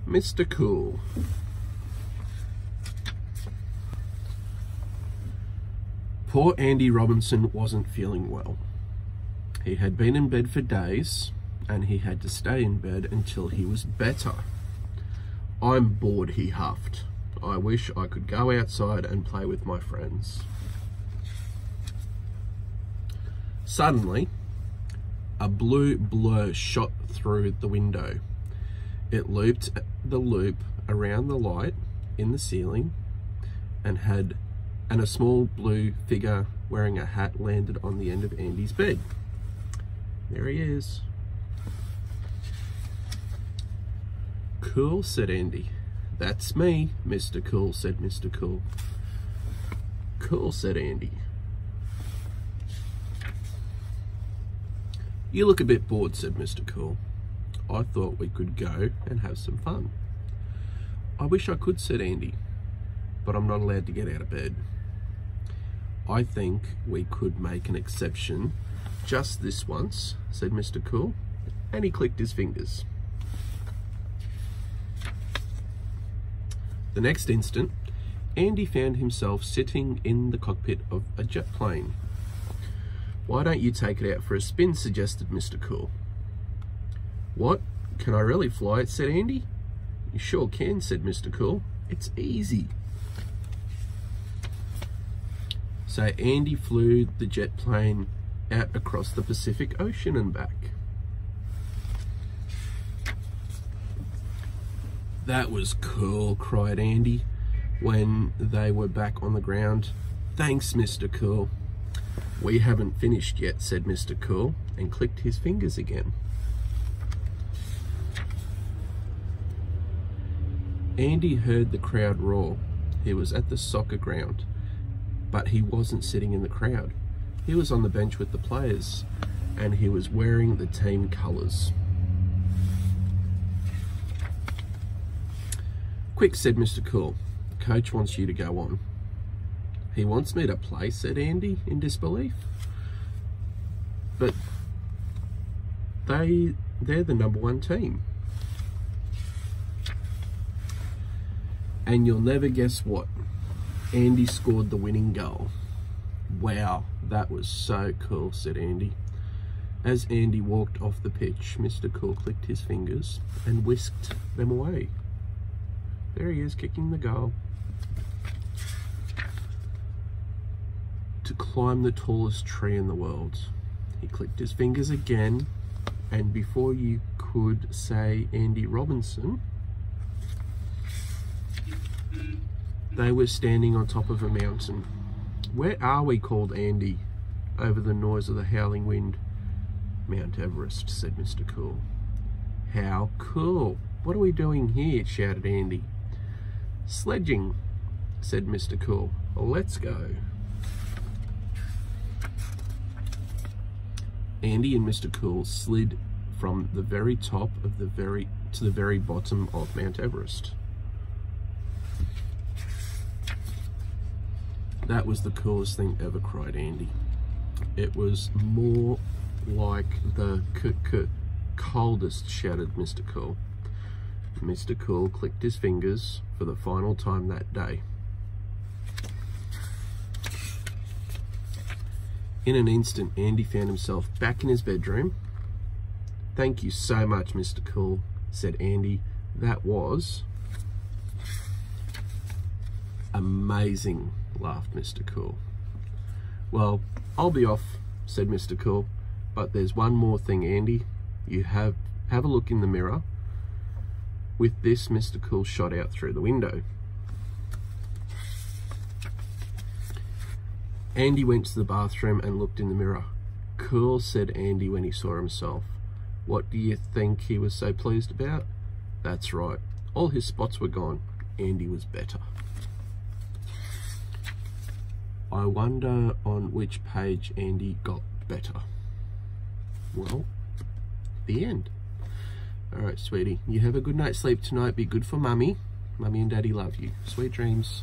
Mr. Cool. Poor Andy Robinson wasn't feeling well. He had been in bed for days, and he had to stay in bed until he was better. "I'm bored," he huffed. "I wish I could go outside and play with my friends." Suddenly, a blue blur shot through the window. It looped the loop around the light in the ceiling, and a small blue figure wearing a hat landed on the end of Andy's bed. There he is. "Cool," said Andy. "That's me, Mr. Cool," said Mr. Cool. "Cool," said Andy. "You look a bit bored," said Mr. Cool. "I thought we could go and have some fun." "I wish I could," said Andy, "but I'm not allowed to get out of bed." "I think we could make an exception just this once," said Mr. Cool, and he clicked his fingers. The next instant, Andy found himself sitting in the cockpit of a jet plane. "Why don't you take it out for a spin?" suggested Mr. Cool. "What? Can I really fly it?" said Andy. "You sure can," said Mr. Cool. "It's easy." So Andy flew the jet plane out across the Pacific Ocean and back. "That was cool," cried Andy when they were back on the ground. "Thanks, Mr. Cool." "We haven't finished yet," said Mr. Cool, and clicked his fingers again. Andy heard the crowd roar. He was at the soccer ground, but he wasn't sitting in the crowd. He was on the bench with the players, and he was wearing the team colours. "Quick," said Mr. Cool. "Coach wants you to go on." "He wants me to play," said Andy in disbelief. "But they're the #1 team." And you'll never guess what? Andy scored the winning goal. "Wow, that was so cool," said Andy. As Andy walked off the pitch, Mr. Cool clicked his fingers and whisked them away. There he is, kicking the goal. "To climb the tallest tree in the world." He clicked his fingers again, and before you could say Andy Robinson, they were standing on top of a mountain. "Where are we?" called Andy over the noise of the howling wind. "Mount Everest," said Mr. Cool. "How cool! What are we doing here?" shouted Andy. "Sledging," said Mr. Cool. "Let's go." Andy and Mr. Cool slid from the very top of to the very bottom of Mount Everest. "That was the coolest thing ever," cried Andy. "It was more like the coldest," shouted Mr. Cool. Mr. Cool clicked his fingers for the final time that day. In an instant, Andy found himself back in his bedroom. "Thank you so much, Mr. Cool," said Andy. "That was amazing," laughed Mr. Cool. "Well, I'll be off," said Mr. Cool, "but there's one more thing, Andy. You have a look in the mirror." With this, Mr. Cool shot out through the window. Andy went to the bathroom and looked in the mirror. "Cool," said Andy when he saw himself. What do you think he was so pleased about? That's right, all his spots were gone. Andy was better. I wonder on which page Andy got better. Well, the end. All right, sweetie, you have a good night's sleep tonight. Be good for mummy. Mummy and daddy love you. Sweet dreams.